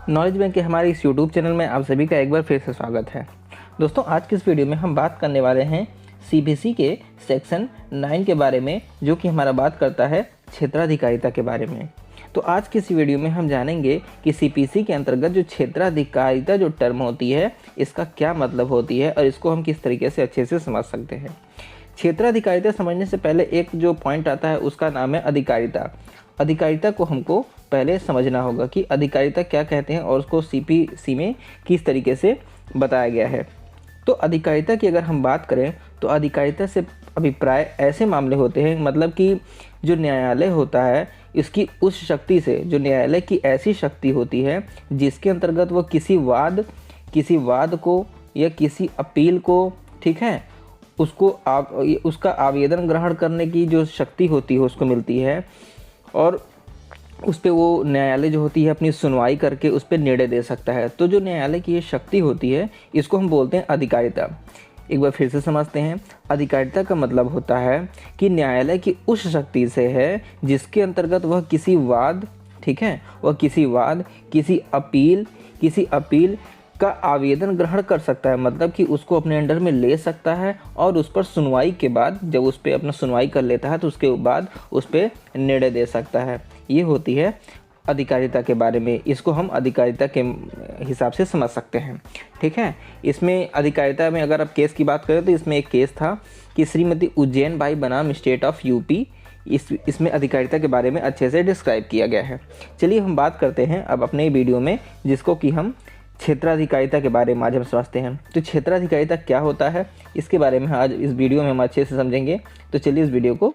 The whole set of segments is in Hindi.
नॉलेज बैंक के हमारे इस यूट्यूब चैनल में आप सभी का एक बार फिर से स्वागत है। दोस्तों, आज की इस वीडियो में हम बात करने वाले हैं सीबीसी के सेक्शन 9 के बारे में, जो कि हमारा बात करता है क्षेत्राधिकारिता के बारे में। तो आज की इस वीडियो में हम जानेंगे कि सीपीसी के अंतर्गत जो क्षेत्राधिकारिता जो टर्म होती है, इसका क्या मतलब होती है और इसको हम किस तरीके से अच्छे से समझ सकते हैं। क्षेत्राधिकारिता समझने से पहले एक जो पॉइंट आता है उसका नाम है अधिकारिता। अधिकारिता को हमको पहले समझना होगा कि अधिकारिता क्या कहते हैं और उसको सीपीसी में किस तरीके से बताया गया है। तो अधिकारिता की अगर हम बात करें तो अधिकारिता से अभिप्राय ऐसे मामले होते हैं, मतलब कि जो न्यायालय होता है इसकी उस शक्ति से, जो न्यायालय की ऐसी शक्ति होती है जिसके अंतर्गत वो किसी वाद को या किसी अपील को, ठीक है, उसका आवेदन ग्रहण करने की जो शक्ति होती है उसको मिलती है, और उस पर वो न्यायालय जो होती है अपनी सुनवाई करके उस पर निर्णय दे सकता है। तो जो न्यायालय की ये शक्ति होती है इसको हम बोलते हैं अधिकारिता। एक बार फिर से समझते हैं। अधिकारिता का मतलब होता है कि न्यायालय की उस शक्ति से है जिसके अंतर्गत वह किसी वाद, ठीक है, वह किसी वाद, किसी अपील का आवेदन ग्रहण कर सकता है, मतलब कि उसको अपने अंडर में ले सकता है और उस पर सुनवाई के बाद, जब उस पर अपना सुनवाई कर लेता है तो उसके बाद उस पर निर्णय दे सकता है। ये होती है अधिकारिता के बारे में। इसको हम अधिकारिता के हिसाब से समझ सकते हैं, ठीक है। इसमें अधिकारिता में अगर आप केस की बात करें तो इसमें एक केस था कि श्रीमती उज्जैन बाई बनाम स्टेट ऑफ यूपी। इसमें अधिकारिता के बारे में अच्छे से डिस्क्राइब किया गया है। चलिए हम बात करते हैं अब अपने वीडियो में, जिसको कि हम क्षेत्राधिकारिता के बारे में आज हम समझते हैं। तो क्षेत्राधिकारिता क्या होता है इसके बारे में आज इस वीडियो में हम अच्छे से समझेंगे। तो चलिए इस वीडियो को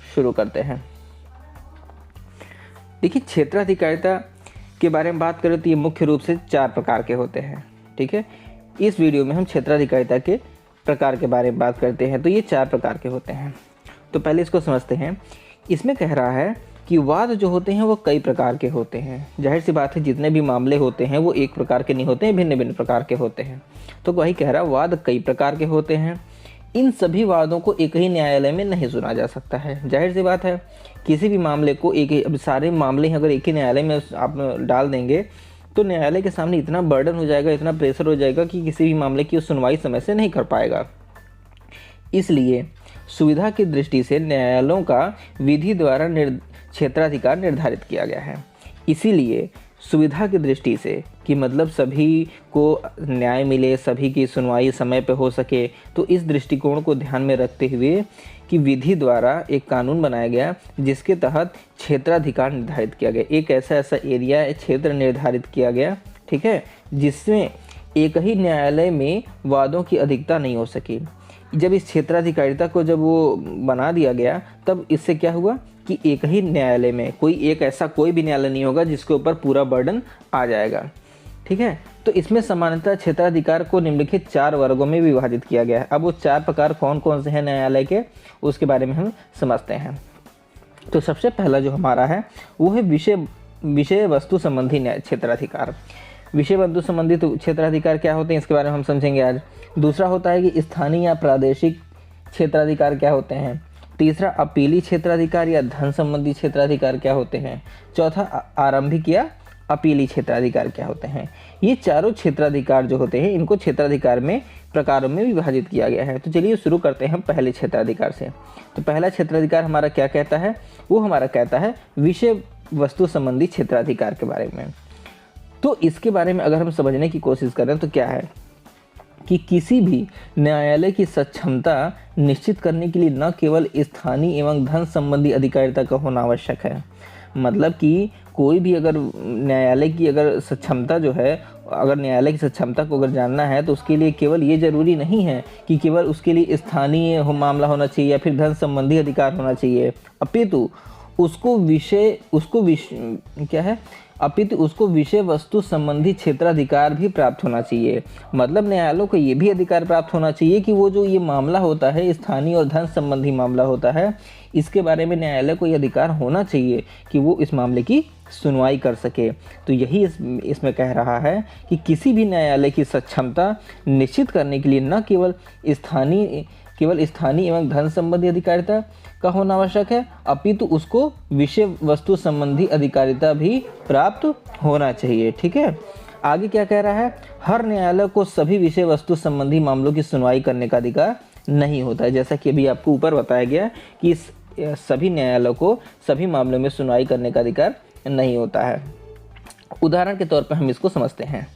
शुरू करते हैं। देखिए, क्षेत्राधिकारिता के बारे में बात करें तो ये मुख्य रूप से 4 प्रकार के होते हैं, ठीक है। इस वीडियो में हम क्षेत्राधिकारिता के प्रकार के बारे में बात करते हैं। तो ये 4 प्रकार के होते हैं। तो पहले इसको समझते हैं। इसमें कह रहा है कि वाद जो होते हैं वो कई प्रकार के होते हैं। जाहिर सी बात है, जितने भी मामले होते हैं वो एक प्रकार के नहीं होते हैं, भिन्न भिन्न प्रकार के होते हैं। तो वही कह रहा है, वाद कई प्रकार के होते हैं। इन सभी वादों को एक ही न्यायालय में नहीं सुना जा सकता है। जाहिर सी बात है, किसी भी मामले को अब सारे मामले अगर एक ही न्यायालय में आप डाल देंगे तो न्यायालय के सामने इतना बर्डन हो जाएगा, इतना प्रेशर हो जाएगा कि किसी भी मामले की सुनवाई समय से नहीं कर पाएगा। इसलिए सुविधा की दृष्टि से न्यायालयों का विधि द्वारा क्षेत्राधिकार निर्धारित किया गया है। इसीलिए सुविधा की दृष्टि से, कि मतलब सभी को न्याय मिले, सभी की सुनवाई समय पे हो सके, तो इस दृष्टिकोण को ध्यान में रखते हुए कि विधि द्वारा एक कानून बनाया गया जिसके तहत क्षेत्राधिकार निर्धारित किया गया। एक ऐसा एरिया, क्षेत्र निर्धारित किया गया, ठीक है, जिसमें एक ही न्यायालय में वादों की अधिकता नहीं हो सकी। जब इस क्षेत्राधिकारिता को जब वो बना दिया गया तब इससे क्या हुआ कि एक ही न्यायालय में कोई भी न्यायालय नहीं होगा जिसके ऊपर पूरा बर्डन आ जाएगा, ठीक है। तो इसमें सामान्यतः क्षेत्राधिकार को निम्नलिखित 4 वर्गों में विभाजित किया गया है। अब वो 4 प्रकार कौन कौन से हैं न्यायालय के, उसके बारे में हम समझते हैं। तो सबसे पहला जो हमारा है वो है विषय वस्तु संबंधी क्षेत्राधिकार। विषय वस्तु संबंधित क्षेत्राधिकार क्या होते हैं इसके बारे में हम समझेंगे आज। दूसरा होता है कि स्थानीय या प्रादेशिक क्षेत्राधिकार क्या होते हैं। तीसरा, अपीली क्षेत्राधिकार या धन संबंधी क्षेत्राधिकार क्या होते हैं। चौथा, आरंभिक या अपीली क्षेत्राधिकार क्या होते हैं। ये चारों क्षेत्राधिकार जो होते हैं इनको क्षेत्राधिकार में प्रकारों में विभाजित किया गया है। तो चलिए शुरू करते हैं पहले क्षेत्राधिकार से। तो पहला क्षेत्राधिकार हमारा क्या कहता है, वो हमारा कहता है विषय वस्तु संबंधी क्षेत्राधिकार के बारे में। तो इसके बारे में अगर हम समझने की कोशिश करें तो क्या है कि किसी भी न्यायालय की सक्षमता निश्चित करने के लिए न केवल स्थानीय एवं धन संबंधी अधिकारिता का होना आवश्यक है, मतलब कि कोई भी अगर न्यायालय की अगर सक्षमता जो है, अगर न्यायालय की सक्षमता को अगर जानना है तो उसके लिए केवल ये जरूरी नहीं है कि केवल उसके लिए स्थानीय मामला होना चाहिए या फिर धन संबंधी अधिकार होना चाहिए, अपितु उसको अपितु उसको विषय वस्तु संबंधी क्षेत्राधिकार भी प्राप्त होना चाहिए। मतलब न्यायालय को ये भी अधिकार प्राप्त होना चाहिए कि वो जो ये मामला होता है, स्थानीय और धन संबंधी मामला होता है, इसके बारे में न्यायालय को ये अधिकार होना चाहिए कि वो इस मामले की सुनवाई कर सके। तो यही इसमें कह रहा है कि किसी भी न्यायालय की सक्षमता निश्चित करने के लिए न केवल स्थानीय एवं धन संबंधी अधिकारिता का होना आवश्यक है, अपितु उसको विषय वस्तु संबंधी अधिकारिता भी प्राप्त होना चाहिए। ठीक है, आगे क्या कह रहा है, हर न्यायालय को सभी विषय वस्तु संबंधी मामलों की सुनवाई करने का अधिकार नहीं होता है। जैसा कि अभी आपको ऊपर बताया गया कि इस सभी न्यायालयों को सभी मामलों में सुनवाई करने का अधिकार नहीं होता है। उदाहरण के तौर पर हम इसको समझते हैं।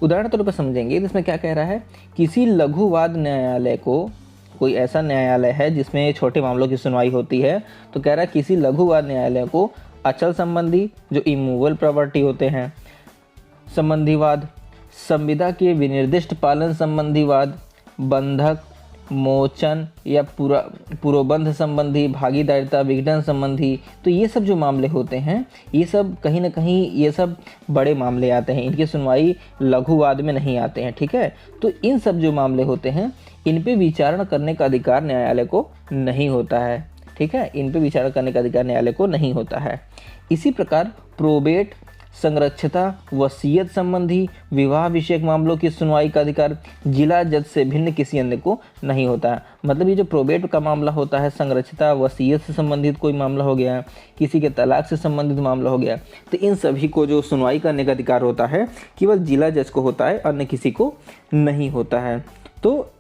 उदाहरण के तौर पर समझेंगे तो इसमें क्या कह रहा है, किसी लघुवाद न्यायालय को, कोई ऐसा न्यायालय है जिसमें छोटे मामलों की सुनवाई होती है, तो कह रहा है किसी लघुवाद न्यायालय को अचल संबंधी जो इमूवेबल प्रॉपर्टी होते हैं संबंधी वाद, संविदा के विनिर्दिष्ट पालन संबंधी वाद, बंधक, मोचन या पुरोबंध संबंधी, भागीदारिता विघटन संबंधी, तो ये सब जो मामले होते हैं, ये सब कहीं ना कहीं ये सब बड़े मामले आते हैं, इनकी सुनवाई लघुवाद में नहीं आते हैं। ठीक है, तो इन सब जो मामले होते हैं इन पे विचारणा करने का अधिकार न्यायालय को नहीं होता है। ठीक है, इन पे विचारणा करने का अधिकार न्यायालय को नहीं होता है। इसी प्रकार प्रोबेट, संरक्षता, वसीयत संबंधी, विवाह विषयक मामलों की सुनवाई का अधिकार जिला जज से भिन्न किसी अन्य को नहीं होता है। मतलब ये जो प्रोबेट का मामला होता है, संरक्षता, वसीयत से संबंधित कोई मामला हो गया, किसी के तलाक से संबंधित मामला हो गया, तो इन सभी को जो सुनवाई करने का अधिकार होता है केवल जिला जज को होता है, अन्य किसी को नहीं होता है। तो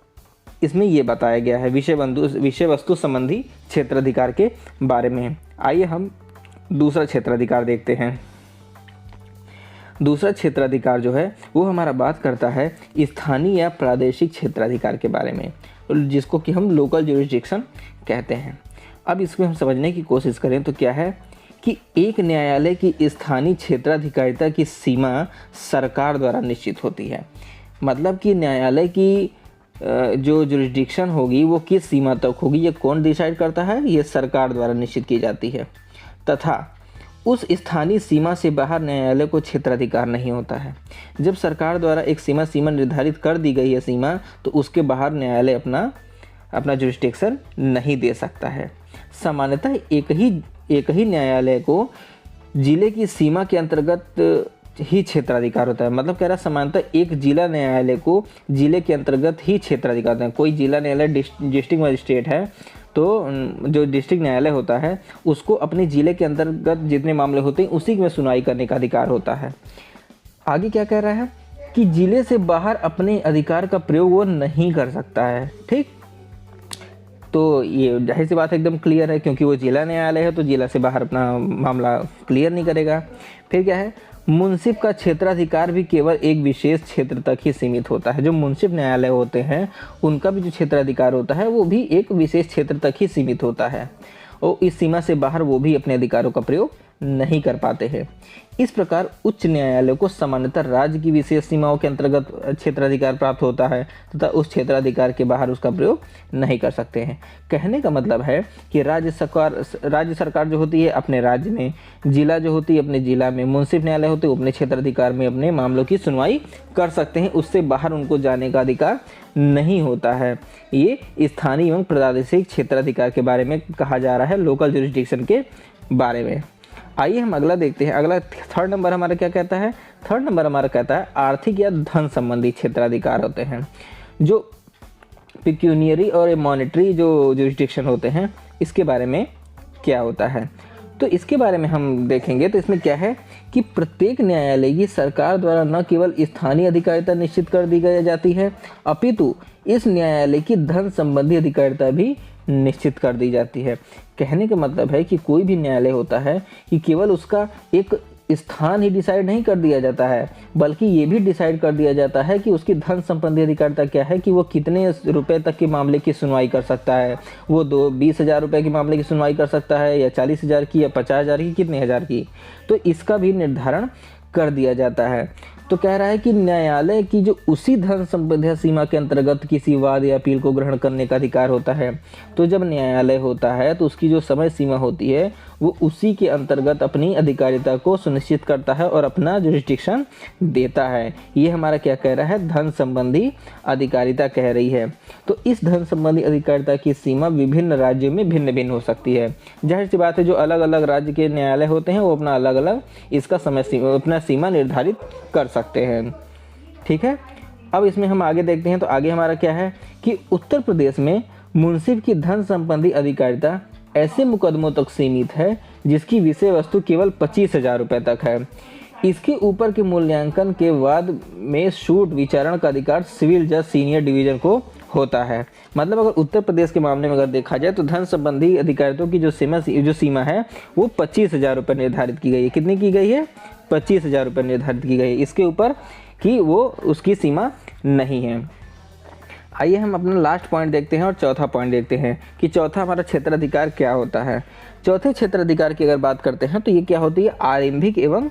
इसमें ये बताया गया है विषय वस्तु संबंधी क्षेत्राधिकार के बारे में। आइए हम दूसरा क्षेत्राधिकार देखते हैं। दूसरा क्षेत्राधिकार जो है वो हमारा बात करता है स्थानीय या प्रादेशिक क्षेत्राधिकार के बारे में, जिसको कि हम लोकल ज्यूरिसडिक्शन कहते हैं। अब इसको हम समझने की कोशिश करें तो क्या है कि एक न्यायालय की स्थानीय क्षेत्राधिकारिता की सीमा सरकार द्वारा निश्चित होती है। मतलब कि न्यायालय की जो ज्यूरिसडिक्शन होगी वो किस सीमा तक होगी, ये कौन डिसाइड करता है, ये सरकार द्वारा निश्चित की जाती है। तथा उस स्थानीय सीमा से बाहर न्यायालय को क्षेत्राधिकार नहीं होता है। जब सरकार द्वारा एक सीमा निर्धारित कर दी गई है सीमा, तो उसके बाहर न्यायालय अपना ज्यूरिसडिक्शन नहीं दे सकता है। सामान्यतः एक ही न्यायालय को जिले की सीमा के अंतर्गत ही क्षेत्राधिकार होता है। मतलब कह रहा है सामान्यतः एक जिला न्यायालय को जिले के अंतर्गत ही क्षेत्राधिकार होता है। कोई जिला न्यायालय डिस्ट्रिक्ट मजिस्ट्रेट है तो जो डिस्ट्रिक्ट न्यायालय होता है उसको अपने ज़िले के अंतर्गत जितने मामले होते हैं उसी में सुनवाई करने का अधिकार होता है। आगे क्या कह रहा है कि ज़िले से बाहर अपने अधिकार का प्रयोग वो नहीं कर सकता है। ठीक, तो ये जाहिर सी बात एकदम क्लियर है, क्योंकि वो जिला न्यायालय है तो जिला से बाहर अपना मामला क्लियर नहीं करेगा। फिर क्या है, मुंसिफ का क्षेत्राधिकार भी केवल एक विशेष क्षेत्र तक ही सीमित होता है। जो मुंसिफ न्यायालय होते हैं उनका भी जो क्षेत्राधिकार होता है वो भी एक विशेष क्षेत्र तक ही सीमित होता है और इस सीमा से बाहर वो भी अपने अधिकारों का प्रयोग नहीं कर पाते हैं। इस प्रकार उच्च न्यायालय को सामान्यतः राज्य की विशेष सीमाओं के अंतर्गत क्षेत्राधिकार प्राप्त होता है तथा उस क्षेत्राधिकार के बाहर उसका प्रयोग नहीं कर सकते हैं। कहने का मतलब है कि राज्य सरकार जो होती है अपने राज्य में, जिला जो होती है अपने जिला में, मुंसिफ न्यायालय होते हैं अपने क्षेत्राधिकार में अपने मामलों की सुनवाई कर सकते हैं, उससे बाहर उनको जाने का अधिकार नहीं होता है। ये स्थानीय एवं प्रादेशिक क्षेत्राधिकार के बारे में कहा जा रहा है, लोकल ज्यूरिसडिक्शन के बारे में। आइए हम अगला देखते हैं। अगला थर्ड नंबर हमारा क्या कहता है, थर्ड नंबर हमारा कहता है आर्थिक या धन संबंधी क्षेत्राधिकार होते हैं। जो पिक्यूनियरी और मॉनेटरी जो ज्यूरिसडिक्शन होते हैं इसके बारे में क्या होता है, तो इसके बारे में हम देखेंगे। तो इसमें क्या है कि प्रत्येक न्यायालय की सरकार द्वारा न केवल स्थानीय अधिकारिता निश्चित कर दी जाती है अपितु इस न्यायालय की धन संबंधी अधिकारिता भी निश्चित कर दी जाती है। कहने का मतलब है कि कोई भी न्यायालय होता है कि केवल उसका एक स्थान ही डिसाइड नहीं कर दिया जाता है, बल्कि ये भी डिसाइड कर दिया जाता है कि उसकी धन संबंधी अधिकारिता क्या है, कि वो कितने रुपए तक के मामले की सुनवाई कर सकता है। वो 20,000 रुपये के मामले की सुनवाई कर सकता है या 40,000 की या 50,000 की, कितने हज़ार की, तो इसका भी निर्धारण कर दिया जाता है। तो कह रहा है कि न्यायालय की जो उसी धन संबंधी सीमा के अंतर्गत किसी वाद या अपील को ग्रहण करने का अधिकार होता है। तो जब न्यायालय होता है तो उसकी जो समय सीमा होती है वो उसी के अंतर्गत अपनी अधिकारिता को सुनिश्चित करता है और अपना जुरिस्डिक्शन देता है। ये हमारा क्या कह रहा है, धन संबंधी अधिकारिता कह रही है। तो इस धन संबंधी अधिकारिता की सीमा विभिन्न राज्यों में भिन्न भिन्न हो सकती है। जाहिर सी बात है, जो अलग अलग राज्य के न्यायालय होते हैं वो अपना अलग अलग इसका समय सीमा अपना सीमा निर्धारित कर सकते हैं। ठीक है, अब इसमें हम आगे देखते हैं। तो आगे हमारा क्या है कि उत्तर प्रदेश में मुंसिफ की धन संबंधी अधिकारिता ऐसे मुकदमों तक सीमित है जिसकी विषय वस्तु केवल 25,000 रुपये तक है। इसके ऊपर के मूल्यांकन के बाद में छूट विचारण का अधिकार सिविल जज सीनियर डिवीजन को होता है। मतलब अगर उत्तर प्रदेश के मामले में अगर देखा जाए तो धन संबंधी अधिकारियों की जो सीमा है वो 25,000 रुपये निर्धारित की गई है। कितनी की गई है? 25,000 रुपये निर्धारित की गई है। इसके ऊपर की वो उसकी सीमा नहीं है। आइए हम अपना लास्ट पॉइंट देखते हैं और चौथा पॉइंट देखते हैं कि चौथा हमारा क्षेत्राधिकार क्या होता है। चौथे क्षेत्राधिकार की अगर बात करते हैं तो ये क्या होती है, आरंभिक एवं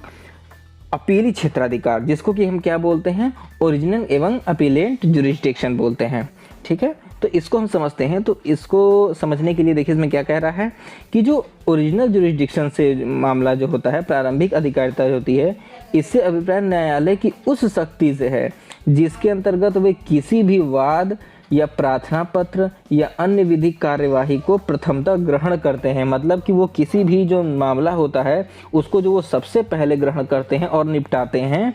अपीली क्षेत्राधिकार, जिसको कि हम क्या बोलते हैं, ओरिजिनल एवं अपीलेंट जुरिस्डिक्शन बोलते हैं। ठीक है, तो इसको हम समझते हैं। तो इसको समझने के लिए देखिए इसमें क्या कह रहा है कि जो ओरिजिनल जुरिस्डिक्शन से मामला जो होता है, प्रारंभिक अधिकारिता होती है, इससे अभिप्राय न्यायालय की उस शक्ति से है जिसके अंतर्गत वे किसी भी वाद या प्रार्थना पत्र या अन्य विधिक कार्यवाही को प्रथमतः ग्रहण करते हैं। मतलब कि वो किसी भी जो मामला होता है उसको जो वो सबसे पहले ग्रहण करते हैं और निपटाते हैं,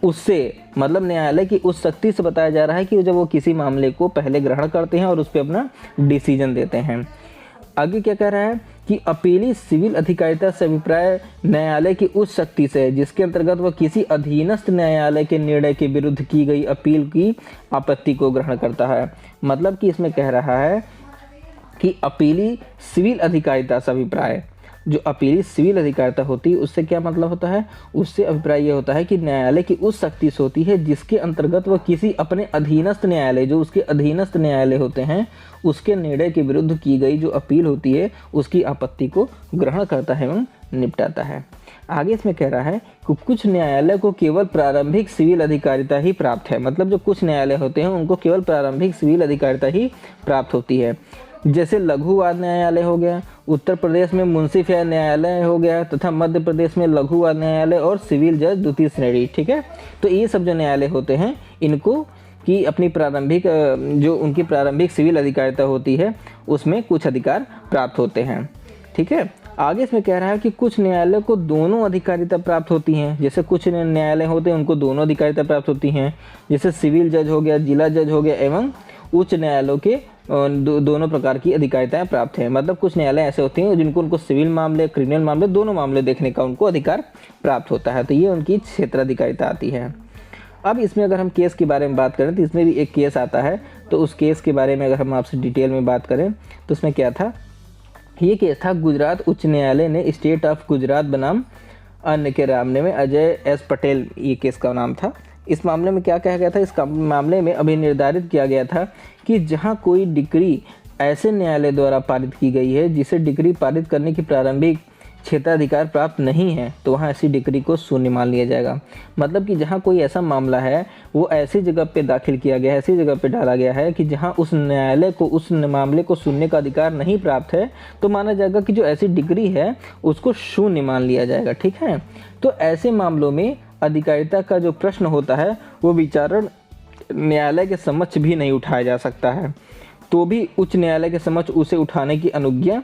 उससे मतलब न्यायालय की उस शक्ति से बताया जा रहा है कि जब वो किसी मामले को पहले ग्रहण करते हैं और उस पर अपना डिसीजन देते हैं। आगे क्या कह रहा है कि अपीली सिविल अधिकारिता से अभिप्राय न्यायालय की उस शक्ति से है जिसके अंतर्गत वह किसी अधीनस्थ न्यायालय के निर्णय के विरुद्ध की गई अपील की आपत्ति को ग्रहण करता है। मतलब कि इसमें कह रहा है कि अपीली सिविल अधिकारिता से अभिप्राय, जो अपीली सिविल अधिकारिता होती है उससे क्या मतलब होता है, उससे अभिप्राय ये होता है कि न्यायालय की उस शक्ति से होती है जिसके अंतर्गत वह किसी अपने अधीनस्थ न्यायालय, जो उसके अधीनस्थ न्यायालय होते हैं, उसके निर्णय के विरुद्ध की गई जो अपील होती है उसकी आपत्ति को ग्रहण करता है एवं निपटाता है। आगे इसमें कह रहा है कि कुछ न्यायालय को केवल प्रारंभिक सिविल अधिकारिता ही प्राप्त है। मतलब जो कुछ न्यायालय होते हैं उनको केवल प्रारंभिक सिविल अधिकारिता ही प्राप्त होती है। जैसे लघुवाद न्यायालय हो गया, उत्तर प्रदेश में मुंसिफ न्यायालय हो गया, तथा मध्य प्रदेश में लघुवाद न्यायालय और सिविल जज द्वितीय श्रेणी। ठीक है, तो ये सब जो न्यायालय होते हैं इनको की अपनी प्रारंभिक जो उनकी प्रारंभिक सिविल अधिकारिता होती है उसमें कुछ अधिकार प्राप्त होते हैं। ठीक है, आगे इसमें कह रहा है कि कुछ न्यायालय को दोनों अधिकारिता प्राप्त होती हैं। जैसे कुछ न्यायालय होते हैं उनको दोनों अधिकारिता प्राप्त होती हैं, जैसे सिविल जज हो गया, जिला जज हो गया एवं उच्च न्यायालयों के दोनों प्रकार की अधिकारिताएं प्राप्त हैं। मतलब कुछ न्यायालय ऐसे होते हैं जिनको उनको सिविल मामले, क्रिमिनल मामले, दोनों मामले देखने का उनको अधिकार प्राप्त होता है। तो ये उनकी क्षेत्राधिकारिता आती है। अब इसमें अगर हम केस के बारे में बात करें तो इसमें भी एक केस आता है। तो उस केस के बारे में अगर हम आपसे डिटेल में बात करें तो उसमें क्या था, ये केस था गुजरात उच्च न्यायालय ने स्टेट ऑफ गुजरात बनाम अन्य के मामले में अजय एस पटेल, ये केस का नाम था। इस मामले में क्या कहा गया था, इस मामले में अभी निर्धारित किया गया था कि जहां कोई डिक्री ऐसे न्यायालय द्वारा पारित की गई है जिसे डिक्री पारित करने की प्रारंभिक क्षेत्राधिकार प्राप्त नहीं है, तो वहां ऐसी डिक्री को शून्य मान लिया जाएगा। मतलब कि जहां कोई ऐसा मामला है वो ऐसी जगह पे दाखिल किया गया है, ऐसी जगह पे डाला गया है कि जहां उस न्यायालय को उस मामले को सुनने का अधिकार नहीं प्राप्त है, तो माना जाएगा कि जो ऐसी डिक्री है उसको शून्य मान लिया जाएगा। ठीक है, तो ऐसे मामलों में अधिकारिता का जो प्रश्न होता है वो विचारण न्यायालय के समक्ष भी नहीं उठाया जा सकता है, तो भी उच्च न्यायालय के समक्ष उसे उठाने की अनुज्ञा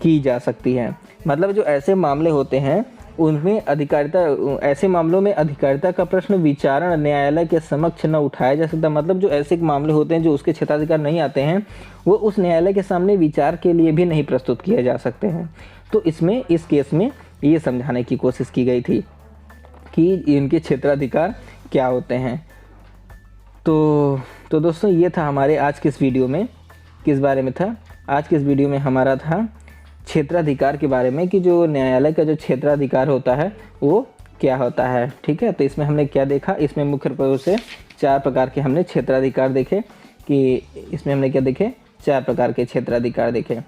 की जा सकती है। मतलब जो ऐसे मामले होते हैं उनमें अधिकारिता, ऐसे मामलों में अधिकारिता का प्रश्न विचारण न्यायालय के समक्ष न उठाया जा सकता। मतलब जो ऐसे मामले होते हैं जो उसके क्षेत्राधिकार नहीं आते हैं वो उस न्यायालय के सामने विचार के लिए भी नहीं प्रस्तुत किए जा सकते हैं। तो इसमें इस केस में ये समझाने की कोशिश की गई थी कि इनके क्षेत्राधिकार क्या होते हैं। तो दोस्तों ये था हमारे आज के इस वीडियो में। किस बारे में था? आज के इस वीडियो में हमारा था क्षेत्राधिकार के बारे में कि जो न्यायालय का जो क्षेत्राधिकार होता है वो क्या होता है। ठीक है, तो इसमें हमने क्या देखा, इसमें मुख्य रूप से 4 प्रकार के हमने क्षेत्राधिकार देखे। कि इसमें हमने क्या देखे, 4 प्रकार के क्षेत्राधिकार देखे।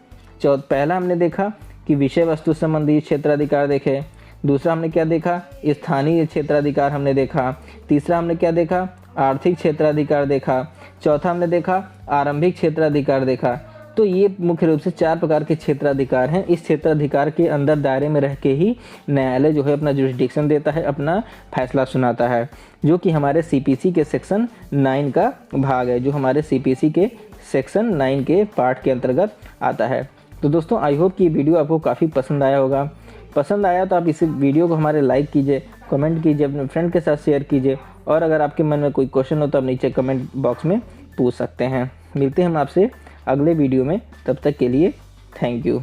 पहला हमने देखा कि विषय वस्तु संबंधी क्षेत्राधिकार देखे। दूसरा हमने क्या देखा, स्थानीय क्षेत्राधिकार हमने देखा। तीसरा हमने क्या देखा, आर्थिक क्षेत्राधिकार देखा, चौथा हमने देखा आरंभिक क्षेत्राधिकार देखा। तो ये मुख्य रूप से 4 प्रकार के क्षेत्राधिकार हैं। इस क्षेत्राधिकार के अंदर दायरे में रह के ही न्यायालय जो है अपना जुरिस्डिक्शन देता है, अपना फैसला सुनाता है, जो कि हमारे सीपीसी के सेक्शन 9 का भाग है, जो हमारे सीपीसी के सेक्शन 9 के पार्ट के अंतर्गत आता है। तो दोस्तों आई होप कि वीडियो आपको काफ़ी पसंद आया होगा। पसंद आया तो आप इस वीडियो को हमारे लाइक कीजिए, कमेंट कीजिए, अपने फ्रेंड के साथ शेयर कीजिए, और अगर आपके मन में कोई क्वेश्चन हो तो आप नीचे कमेंट बॉक्स में पूछ सकते हैं। मिलते हैं हम आपसे अगले वीडियो में, तब तक के लिए थैंक यू।